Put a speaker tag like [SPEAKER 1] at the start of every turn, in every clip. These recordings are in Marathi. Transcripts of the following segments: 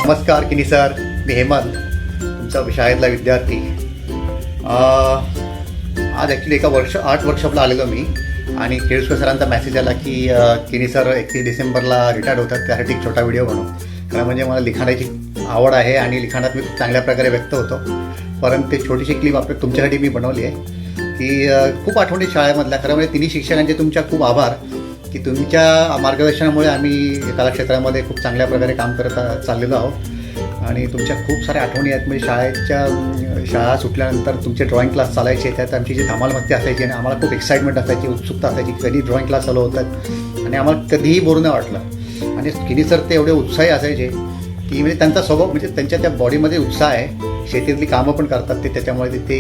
[SPEAKER 1] नमस्कार किनी सर, मी हेमंत, तुमचा शाळेतला विद्यार्थी. आज ॲक्च्युली 8 वर्कशॉपला आलेलो मी आणि केळुसकर सरांचा मेसेज आला की किनी सर 31 डिसेंबरला रिटायर्ड होतात, त्यासाठी एक छोटा व्हिडिओ बनवू. कारण म्हणजे मला लिखाणाची आवड आहे आणि लिखाणात मी खूप चांगल्या प्रकारे व्यक्त होतो. परंतु ते छोटीशी क्लिप आपल्या तुमच्यासाठी मी बनवली आहे की खूप आठवणी शाळेमधल्या. खरं म्हणजे तिन्ही शिक्षकांचे तुमच्या खूप आभार की तुमच्या मार्गदर्शनामुळे आम्ही कलाक्षेत्रामध्ये खूप चांगल्या प्रकारे काम करत चाललेलो आहोत. आणि तुमच्या खूप साऱ्या आठवणी आहेत. म्हणजे शाळा सुटल्यानंतर तुमचे ड्रॉईंग क्लास चालायचे, त्यात आमची जी धमाल मस्ती असायची आणि आम्हाला खूप एक्साइटमेंट असायची, उत्सुकता असायची कधी ड्रॉईंग क्लास चालू होतात आणि आम्हाला कधीही बोर नाही वाटलं. आणि किनी सर ते एवढे उत्साही असायचे की म्हणजे त्यांचा स्वभाव म्हणजे त्यांच्या त्या बॉडीमध्ये उत्साह आहे. शेतीतली कामं पण करतात ते, त्याच्यामुळे तिथे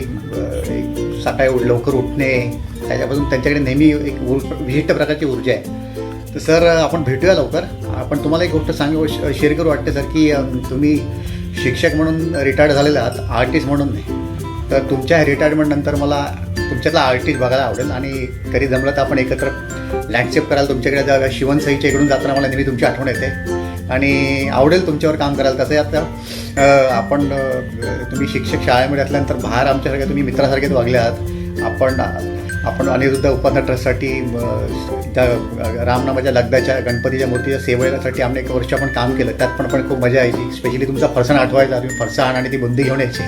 [SPEAKER 1] सकाळी लवकर उठणे, त्याच्यापासून त्यांच्याकडे नेहमी एक विशिष्ट प्रकारची ऊर्जा आहे. तर सर आपण भेटूया लवकर. आपण तुम्हाला एक गोष्ट शेअर करू वाटते सर की तुम्ही शिक्षक म्हणून रिटायर्ड झालेले आहात, आर्टिस्ट म्हणून नाही. तर तुमच्या रिटायरमेंटनंतर मला तुमच्यातला आर्टिस्ट बघायला आवडेल आणि कधी जमलं तर आपण एकत्र लँडस्केप करायला तुमच्याकडे जाऊया. शिवणसईच्या इकडून जाताना मला नेहमी तुमची आठवण येते आणि आवडेल तुमच्यावर काम करायला. कसं आहे आता तुम्ही शिक्षक शाळेमध्ये असल्यानंतर बाहेर आमच्यासारख्या तुम्ही मित्रासारखेच वागले आहात. आपण अनिरुद्ध उपासना ट्रस्टसाठी त्या रामनामाच्या लगदाच्या गणपतीच्या मूर्तीच्या सेवेसाठी आम्ही 1 वर्ष आपण काम केलं. त्यात पण खूप मजा यायची. स्पेशली तुमचा फरसाण आठवायचा. तुम्ही फरसाण आणि ती बुंदी घेऊन यायची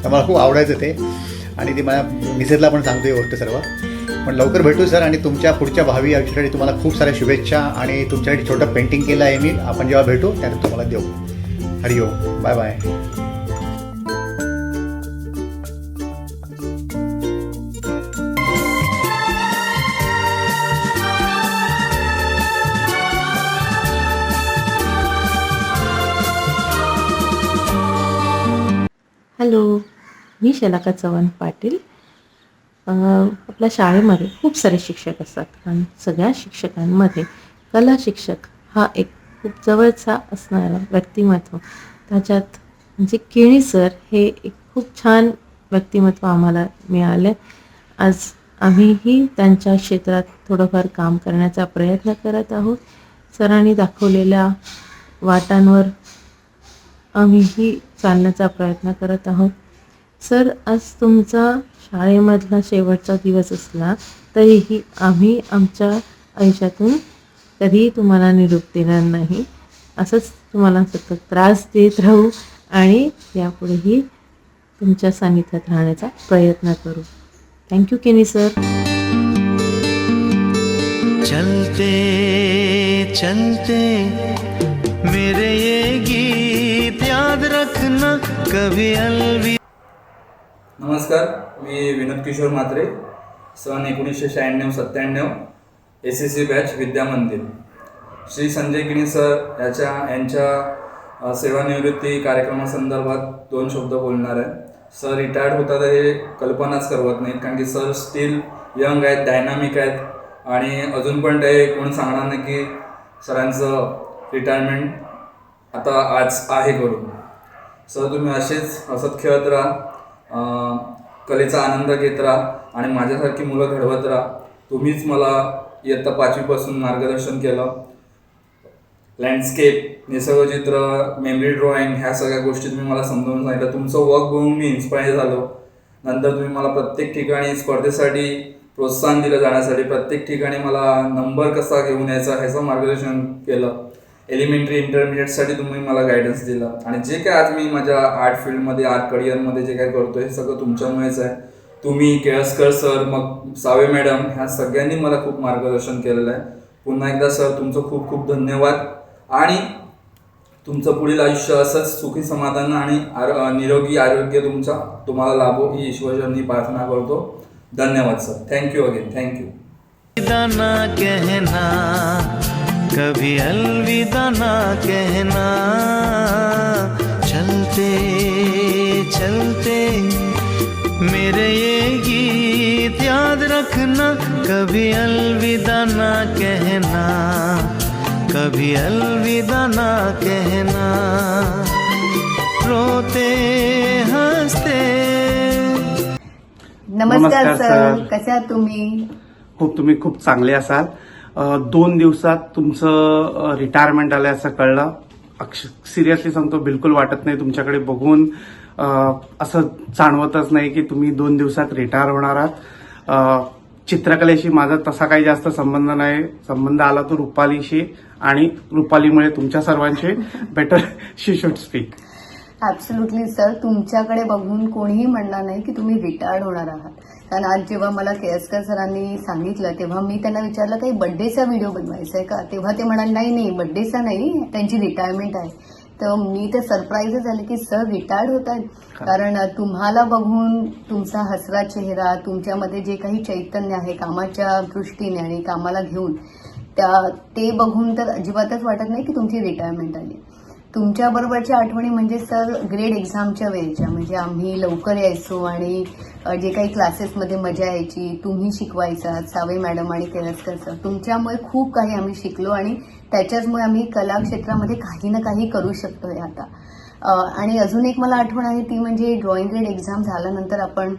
[SPEAKER 1] तर मला खूप आवडायचं ते. आणि ती माझ्या मिसेसला पण सांगतो ही गोष्ट सर्व. पण लवकर भेटू सर आणि तुमच्या पुढच्या भावी आयुष्यासाठी तुम्हाला खूप साऱ्या शुभेच्छा. आणि तुमच्यासाठी छोटं पेंटिंग केलं आहे मी. आपण जेव्हा भेटू त्यानंतर तुम्हाला देऊ. हरिओम, बाय बाय.
[SPEAKER 2] हॅलो, मी शलाका चव्हाण पाटील. आपल्या शाळेमध्ये खूप सारे शिक्षक असतात आणि सगळ्या शिक्षकांमध्ये कला शिक्षक हा एक खूप जवळचा असणारा व्यक्तिमत्व. त्याच्यात म्हणजे केणी सर हे एक खूप छान व्यक्तिमत्व आम्हाला मिळाले. आज आम्हीही त्यांच्या क्षेत्रात थोडंफार काम करण्याचा प्रयत्न करत आहोत. सरांनी दाखवलेल्या वाटांवर आम्हीही चालण्याचा प्रयत्न करत आहोत. सर, आज तुमचा शाळेमधला शेवटचा दिवस असला तरीही आम्ही आमच्या आयुष्यातून कधीही तुम्हाला निरोप देणार नाही. असंच तुम्हाला सतत त्रास देत राहू आणि यापुढेही तुमच्या सानिध्यात राहण्याचा प्रयत्न करू. थँक्यू केनी सर.
[SPEAKER 3] चलते चलते मेरे ये गीत याद रखना कभी अलविदा.
[SPEAKER 4] नमस्कार, मी विनोद किशोर म्हात्रे, सन 1996-97 SSC बॅच विद्या मंदिर. श्री संजय किणी सर यांच्या सेवानिवृत्ती कार्यक्रमासंदर्भात 2 शब्द बोलणार आहे. सर रिटायर्ड होतात हे कल्पनाच करवत नाहीत, कारण की सर स्टील यंग आहेत, डायनामिक आहेत आणि अजून पण ते कोण सांगणार नाही की सरांचं रिटायरमेंट आता आज आहे करून. सर तुम्ही असेच हसत खेळत राहा, कलेचा आनंद घेत राहा आणि माझ्यासारखी मुलं घडवत राहा. तुम्हीच मला इयत्ता 5वीपासून मार्गदर्शन केलं. लँडस्केप, निसर्गचित्र, मेमरी ड्रॉइंग ह्या सगळ्या गोष्टी तुम्ही मला समजावून सांगितलं. तुमचं वर्क बघून मी इन्स्पायर झालो. नंतर तुम्ही मला प्रत्येक ठिकाणी स्पर्धेसाठी प्रोत्साहन दिलं जाण्यासाठी, प्रत्येक ठिकाणी मला नंबर कसा घेऊन यायचा ह्याचं मार्गदर्शन केलं. एलिमेंटरी इंटरमिडिएटसाठी तुम्ही मला गायडन्स दिला आणि जे काय आज मी माझ्या आर्ट फील्डमध्ये, आर्ट करिअरमध्ये जे काय करतो हे सगळं तुमच्यामुळेच आहे. तुम्ही, केळसकर सर, मग सावे मॅडम ह्या सगळ्यांनी मला खूप मार्गदर्शन केलेलं आहे. पुन्हा एकदा सर तुमचं खूप खूप धन्यवाद आणि तुमचं पुढील आयुष्य असंच सुखी समाधान आणि निरोगी आरोग्य तुम्हाला लाभो ही ईश्वरचरणी प्रार्थना करतो. धन्यवाद सर. Thank you again. थँक्यू.
[SPEAKER 3] कभी अलविदा ना कहना. चलते चलते मेरे ये गीत याद रखना कभी अलविदा ना कहना, कभी अलविदा ना कहना. रोते हंसते.
[SPEAKER 5] नमस्कार सर, कसे आहात तुम्ही?
[SPEAKER 6] तुम्ही खूप चांगले असाल. 2 दिवसात तुमचं रिटायरमेंट आलं असं कळलं. सिरियसली सांगतो, बिलकुल वाटत नाही. तुमच्याकडे बघून असं जाणवतच नाही की तुम्ही 2 दिवसात रिटायर होणार आहात. चित्रकलेशी माझा तसा काही जास्त संबंध नाही. संबंध आला तो रुपालीशी, आणि रुपालीमुळे तुमच्या सर्वांचे better she should speak.
[SPEAKER 5] Absolutely sir, तुमच्याकडे बघून कोणीही म्हणणार नाही की तुम्ही रिटायर्ड होणार आहात. कारण आज जेव्हा मला केळसकर सरांनी सांगितलं तेव्हा मी त्यांना विचारलं काही बर्थडेचा व्हिडिओ बनवायचा आहे का, तेव्हा ते म्हणाले नाही बर्थडेचा नाही, त्यांची रिटायरमेंट आहे. तर मी तर सरप्राईजच झाले की सर रिटायर्ड होत आहेत. कारण तुम्हाला बघून तुमचा हसरा चेहरा, तुमच्यामध्ये जे काही चैतन्य आहे कामाच्या दृष्टीने आणि कामाला घेऊन, ते बघून तर अजिबातच वाटत नाही की तुमची रिटायरमेंट आली. तुमच्याबरोबरच्या आठवणी म्हणजे सर ग्रेड एक्झामच्या वेळेच्या, म्हणजे आम्ही लवकर यायचो आणि जे काही क्लासेसमध्ये मजा यायची, तुम्ही शिकवायचा, सावे मॅडम आणि केळसकर सर, तुमच्यामुळे खूप काही आम्ही शिकलो आणि त्याच्याचमुळे आम्ही कला क्षेत्रामध्ये काही ना काही करू शकतोय आता. आणि अजून एक मला आठवण आहे ती म्हणजे ड्रॉइंग ग्रेड एक्झाम झाल्यानंतर आपण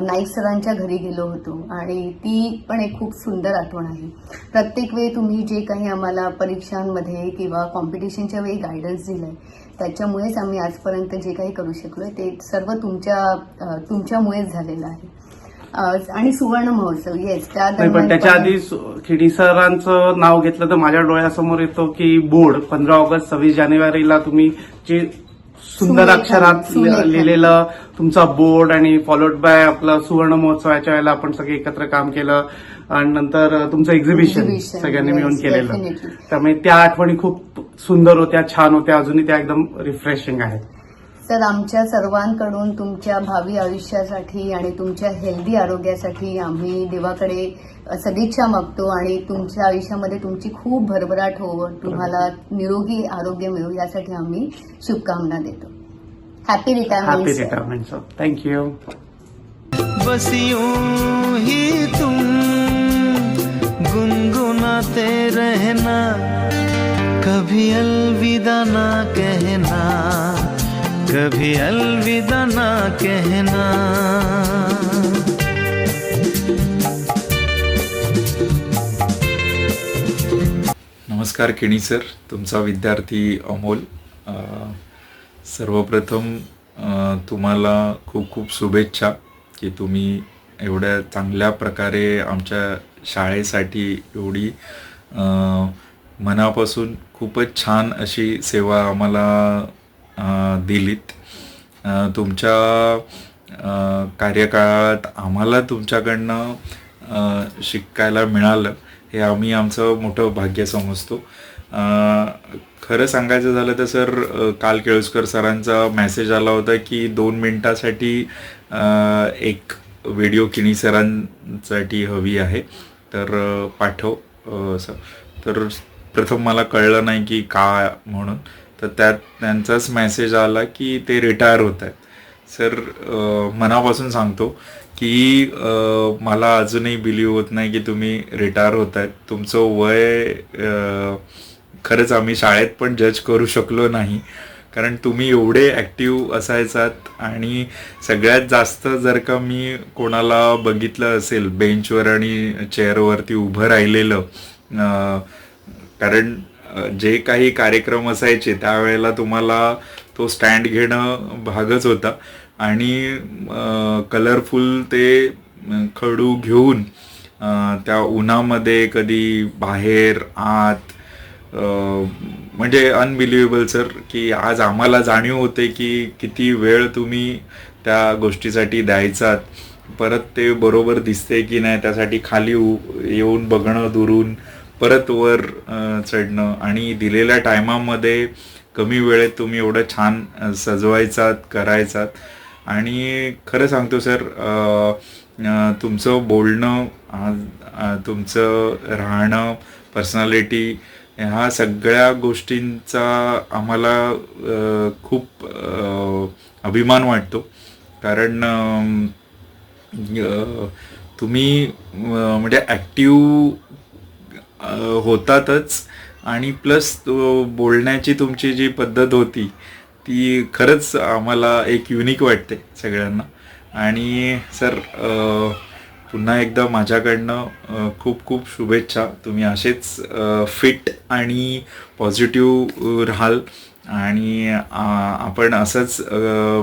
[SPEAKER 5] नाईक सरांच्या घरी गेलो होतो आणि ती पण एक खूप सुंदर आठवण आहे. प्रत्येक वेळी तुम्ही जे काही आम्हाला परीक्षांमध्ये किंवा कॉम्पिटिशनच्या वेळी गायडन्स दिलंय, त्याच्यामुळेच आम्ही आजपर्यंत जे काही करू शकलोय ते सर्व तुमच्यामुळेच झालेलं आहे. आणि सुवर्ण महोत्सव, येस,
[SPEAKER 6] पण त्याच्या आधी खिडी सरांचं नाव घेतलं तर माझ्या डोळ्यासमोर येतो की बोर्ड 15 ऑगस्ट 26 जानेवारीला तुम्ही जे सुंदर अक्षरात लिहिलेलं तुमचा बोर्ड, आणि फॉलोड बाय आपलं सुवर्ण महोत्सवाच्या वेळेला आपण सगळे एकत्र काम केलं, आणि नंतर तुमचं एक्झिबिशन सगळ्यांनी मिळून केलेलं. त्यामुळे त्या आठवणी खूप सुंदर होत्या, छान होत्या, अजूनही त्या एकदम रिफ्रेशिंग आहेत.
[SPEAKER 5] सर, आमच्या सर्वांकडून तुमच्या भावी आयुष्यासाठी आणि तुमच्या हेल्दी आरोग्यासाठी आम्ही देवाकडे सदिच्छा मागतो आणि तुमच्या आयुष्यामध्ये तुमची खूप भरभराट हो, तुम्हाला निरोगी आरोग्य मिळो यासाठी आम्ही शुभकामना देतो. Happy retirement
[SPEAKER 6] sir. थँक्यू.
[SPEAKER 3] बस यूं ही तुम गुनगुनाते रहना, कभी अलविदा ना कहना, कभी अलविदा ना कहना.
[SPEAKER 7] नमस्कार किणी सर, तुमचा विद्यार्थी अमोल. सर्वप्रथम तुम्हाला खूप खूप शुभेच्छा की तुम्ही एवढ्या चांगल्या प्रकारे आमच्या शाळेसाठी एवढी मनापासून खूपच छान अशी सेवा आम्हाला दिलीत. तुमच्या कार्यकाळात आम्हाला तुमच्याकडनं शिकायला मिळालं हे आम्ही आमचं मोठं भाग्य समजतो. खरं सांगायचं झालं तर सर, काल केळुसकर सरांचा मेसेज आला होता की 2 मिनिटासाठी एक व्हिडिओ किणी सरांसाठी हवी आहे, तर पाठव सर. तर प्रथम मला कळलं नाही की का म्हणून, तर त्यात त्यांचाच मेसेज आला की ते रिटायर होत आहेत. सर, मनापासून सांगतो की मला अजूनही बिलीव्ह होत नाही की तुम्ही रिटायर होत आहेत. तुमचं वय खरंच आम्ही शाळेत पण जज करू शकलो नाही, कारण तुम्ही एवढे ॲक्टिव्ह असायचात. आणि सगळ्यात जास्त जर का मी कोणाला बघितलं असेल बेंचवर आणि चेअरवरती उभं राहिलेलं, कारण जे काही कार्यक्रम असायचे त्यावेळेला तुम्हाला तो स्टँड घेणं भागच होता. आणि कलरफुल ते खडू घेऊन त्या उन्हामध्ये कधी बाहेर आत, म्हणजे अनबिलिव्हेबल सर, की आज आम्हाला जाणीव होते की किती वेळ तुम्ही त्या गोष्टीसाठी द्यायचात. परत ते बरोबर दिसते की नाही त्यासाठी खाली येऊन बघणं दुरून, परत वर चढणं, आणि दिलेल्या टायमामध्ये कमी वेळेत तुम्ही एवढं छान सजवायचात, करायचात. आणि खरं सांगतो सर, तुमचं बोलणं, तुमचं राहणं, पर्सनॅलिटी, ह्या सगळ्या गोष्टींचा आम्हाला खूप अभिमान वाटतो. कारण तुम्ही म्हणजे ॲक्टिव्ह होतातच, आणि प्लस बोलण्याची तुमची जी पद्धत होती ती खरंच आम्हाला एक युनिक वाटते सगळ्यांना. आणि सर, पुन्हा एकदा माझ्याकडनं खूप खूप शुभेच्छा. तुम्ही असेच फिट आणि पॉझिटिव्ह राहाल आणि आपण असंच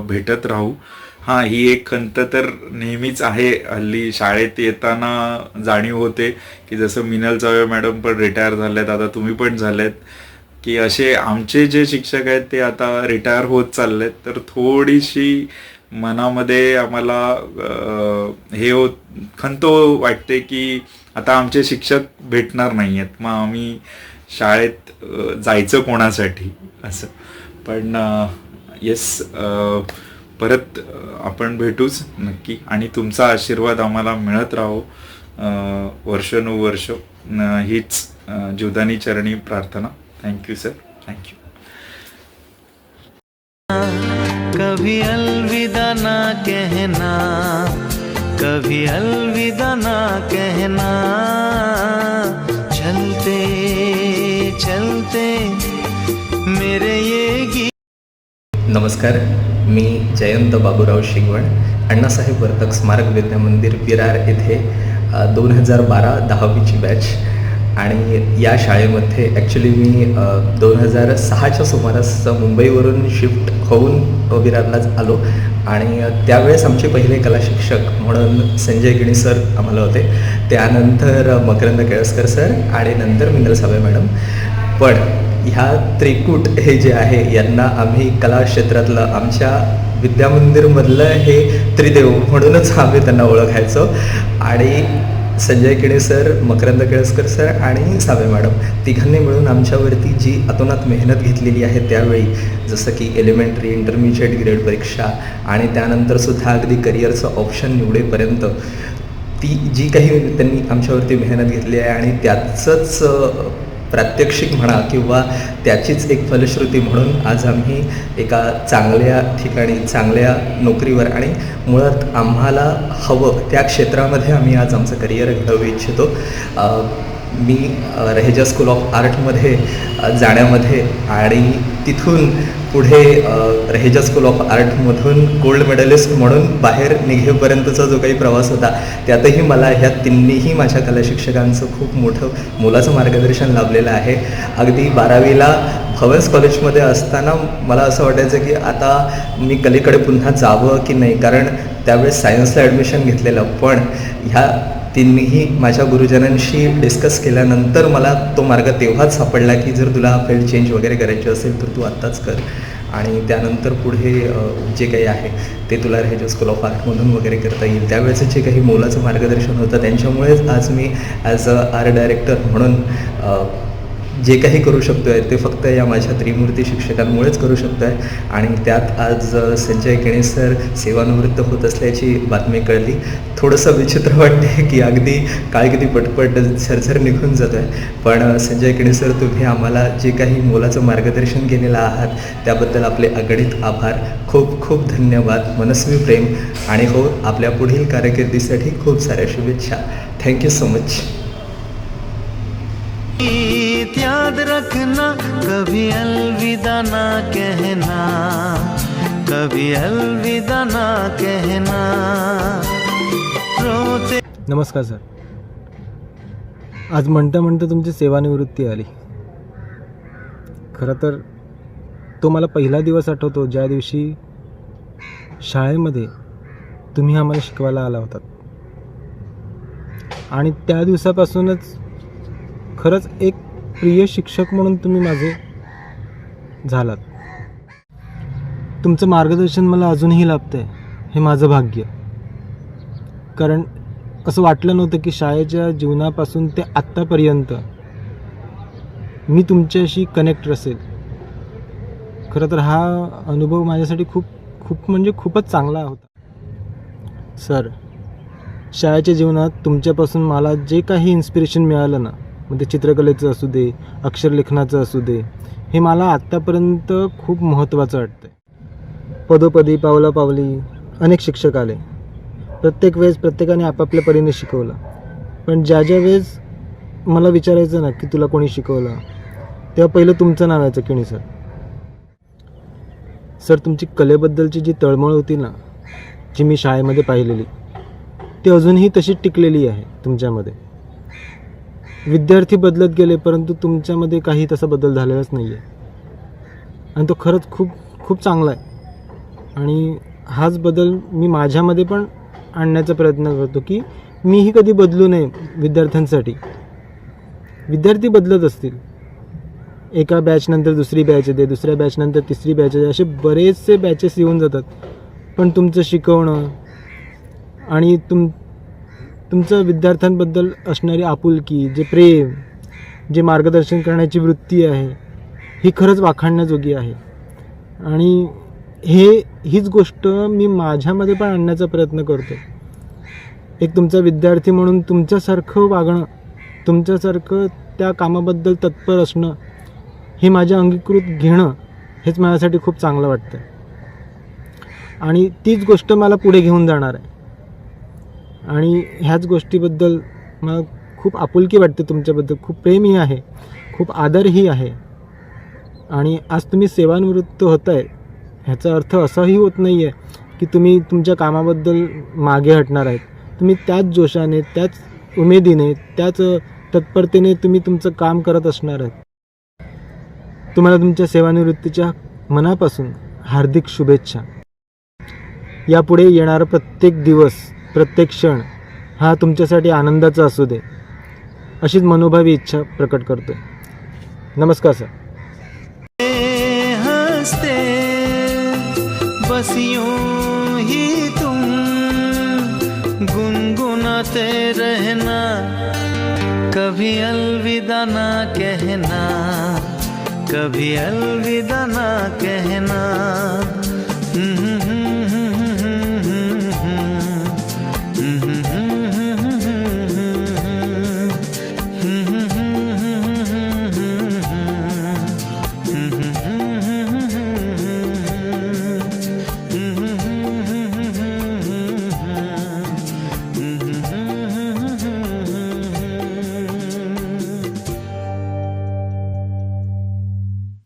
[SPEAKER 7] भेटत राहू. हां, ही एक खंत तर नेहमीच आहे. हल्ली शाळेत येताना जाणीव होते की जसं मिनल जावे मॅडम पण रिटायर झाल्यात, आता तुम्ही पण झालेत, की असे आमचे जे शिक्षक आहेत ते आता रिटायर होत चाललेत. तर थोडीशी मनामध्ये आम्हाला हे खंत वाटते की आता आमचे शिक्षक भेटणार नाही आहेत, मग आम्ही शाळेत जायचं कोणासाठी असं. पण येस, परत आपण भेटूच नक्की, आणि तुमचा आशीर्वाद आम्हाला मिळत राहो वर्षानुवर्ष. हीच जीवदानी चरणी प्रार्थना. Thank you sir, thank you.
[SPEAKER 3] कभी अलविदा ना कहना, कभी अलविदा ना कहना, चलते चलते मेरे ये गीत.
[SPEAKER 8] नमस्कार, मी जयंत बाबूराव शिंगवण, अण्णासाहेब वर्तक स्मारक विद्यामंदिर विरार येथे 2012 10वीची बॅच. आणि या शाळेमध्ये ॲक्च्युली मी 2006च्या सुमारास मुंबईवरून शिफ्ट होऊन विरारलाच आलो. आणि त्यावेळेस आमचे पहिले कला शिक्षक म्हणून संजय गिणी सर आम्हाला होते, त्यानंतर मकरंद केळसकर सर आणि नंतर मिनल साबळे मॅडम. पण ह्या त्रिकूट हे जे आहे यांना आम्ही कला क्षेत्रातलं आमच्या विद्यामंदिरमधलं हे त्रिदेव म्हणूनच आम्ही त्यांना ओळखायचो. आणि संजय किणे सर, मकरंद केळसकर सर आणि साबळे मॅडम तिघांनी मिळून आमच्यावरती जी अतोनात मेहनत घेतलेली आहे त्यावेळी, जसं की एलिमेंटरी, इंटरमिजिएट ग्रेड परीक्षा आणि त्यानंतरसुद्धा अगदी करिअरचं ऑप्शन निवडेपर्यंत ती जी काही त्यांनी आमच्यावरती मेहनत घेतली आहे आणि त्याचंच प्रात्यक्षिक म्हणा किंवा त्याचीच एक फलश्रुती म्हणून आज आम्ही एका चांगल्या ठिकाणी, चांगल्या नोकरीवर आणि मुळात आम्हाला हवं त्या क्षेत्रामध्ये आम्ही आज आमचं करिअर घडवू इच्छितो. मी रहेजा स्कूल ऑफ आर्टमध्ये जाण्यामध्ये आणि तिथून पुढे रहेजा स्कूल ऑफ आर्टमधून गोल्ड मेडलिस्ट म्हणून बाहेर निघेपर्यंतचा जो काही प्रवास होता त्यातही मला ह्या तिन्हीही माझ्या कला शिक्षकांचं खूप मोठं मोलाचं मार्गदर्शन लाभलेलं आहे. अगदी 12वीला भवन्स कॉलेजमध्ये असताना मला असं वाटायचं की आता मी कलेकडे पुन्हा जावं की नाही, कारण त्यावेळेस सायन्सला ॲडमिशन घेतलेलं. पण ह्या तिन्ही माझ्या गुरुजनांशी डिस्कस केल्यानंतर मला तो मार्ग तेव्हाच सापडला की जर तुला फील्ड चेंज वगैरे करायची असेल तर तू आत्ताच कर, आणि त्यानंतर पुढे जे काही आहे ते तुला रहेजा स्कूल ऑफ आर्टमधून वगैरे करता येईल. त्यावेळेचं जे काही मोलाचं मार्गदर्शन होतं त्यांच्यामुळेच आज मी ॲज अ आर्ट डायरेक्टर म्हणून जे काही करू शकतो आहे ते फक्त या माझ्या त्रिमूर्ती शिक्षकांमुळेच करू शकतो आहे. आणि त्यात आज संजय किणे सर सेवानिवृत्त होत असल्याची बातमी कळली. थोडंसं विचित्र वाटते की अगदी काळ किती पटपट झरझर निघून जातो आहे. पण संजय किणे सर, तुम्ही आम्हाला जे काही मोलाचं मार्गदर्शन केलेलं आहात त्याबद्दल आपले अगणित आभार. खूप खूप धन्यवाद, मनस्वी प्रेम, आणि हो, आपल्या पुढील कारकिर्दीसाठी खूप साऱ्या शुभेच्छा. Thank you so much.
[SPEAKER 3] याद रखना, कभी अलविदा ना कहना, कभी अलविदा ना कहना, रोते.
[SPEAKER 9] नमस्कार सर, आज म्हणता म्हणता तुमची सेवानिवृत्ती आली. खरं तर तो मला पहिला दिवस आठवतो ज्या दिवशी शाळेमध्ये तुम्ही आम्हाला शिकवायला आला होतात. आणि त्या दिवसापासूनच खरंच एक प्रिय शिक्षक म्हणून तुम्ही माझे झालात. तुमचं मार्गदर्शन मला अजूनही लाभतं आहे, हे माझं भाग्य. कारण असं वाटलं नव्हतं की शाळेच्या जीवनापासून ते आत्तापर्यंत मी तुमच्याशी कनेक्ट असेल. खरं तर हा अनुभव माझ्यासाठी खूपच चांगला होता. सर, शाळेच्या जीवनात तुमच्यापासून मला जे काही इन्स्पिरेशन मिळालं ना, मग ते चित्रकलेचं असू दे, अक्षरलेखनाचं असू दे, हे मला आत्तापर्यंत खूप महत्त्वाचं वाटतं आहे. पदोपदी, पावलापावली अनेक शिक्षक आले. प्रत्येक वेळेस प्रत्येकाने आपापल्या परीने शिकवलं. पण ज्या वेळेस मला विचारायचं ना की तुला कोणी शिकवलं, तेव्हा पहिलं तुमचं नाव यायचं, किणी सर. सर, तुमची कलेबद्दलची जी तळमळ होती ना, जी मी शाळेमध्ये पाहिलेली, ती अजूनही तशीच टिकलेली आहे तुमच्यामध्ये. विद्यार्थी बदलत गेले परंतु तुमच्यामध्ये काही तसा बदल झालेलाच नाही आहे. आणि तो खरंच खूप खूप चांगला आहे. आणि हाच बदल मी माझ्यामध्ये पण आणण्याचा प्रयत्न करतो की मीही कधी बदलू नये विद्यार्थ्यांसाठी. विद्यार्थी बदलत असतील, एका बॅचनंतर दुसरी बॅच येते, दुसऱ्या बॅचनंतर तिसरी बॅच येते, असे बरेचसे बॅचेस येऊन जातात. पण तुमचं शिकवणं आणि तुमचं विद्यार्थ्यांबद्दल असणारी आपुलकी, जे प्रेम, जे मार्गदर्शन करण्याची वृत्ती आहे, ही खरंच वाखाणण्याजोगी आहे. आणि हीच गोष्ट मी माझ्यामध्ये पण आणण्याचा प्रयत्न करतो. एक तुमचा विद्यार्थी म्हणून तुमच्यासारखं वागणं, तुमच्यासारखं त्या कामाबद्दल तत्पर असणं, हे माझ्या अंगीकृत घेणं, हेच माझ्यासाठी खूप चांगलं वाटतं. आणि तीच गोष्ट मला पुढे घेऊन जाणार आहे. आणि ह्याच गोष्टीबद्दल मला खूप आपुलकी वाटते, तुमच्याबद्दल खूप प्रेमही आहे, खूप आदरही आहे. आणि आज तुम्ही सेवानिवृत्त होत आहे, ह्याचा अर्थ असाही होत नाही आहे की तुम्ही तुमच्या कामाबद्दल मागे हटणार आहेत. तुम्ही त्याच जोशाने, त्याच उमेदीने, त्याच तत्परतेने तुम्ही तुमचं काम करत असणार आहेत. तुम्हाला तुमच्या सेवानिवृत्तीच्या मनापासून हार्दिक शुभेच्छा. यापुढे येणारा प्रत्येक दिवस, प्रत्येक क्षण हा तुमच्यासाठी आनंदाचा असू दे, अशीच मनोभावी इच्छा प्रकट करतो. नमस्कार सर.
[SPEAKER 3] हंसते बस यूं ही तुम गुनगुनाते रहना, कभी अलविदा ना कहना, कभी अलविदा ना कहना.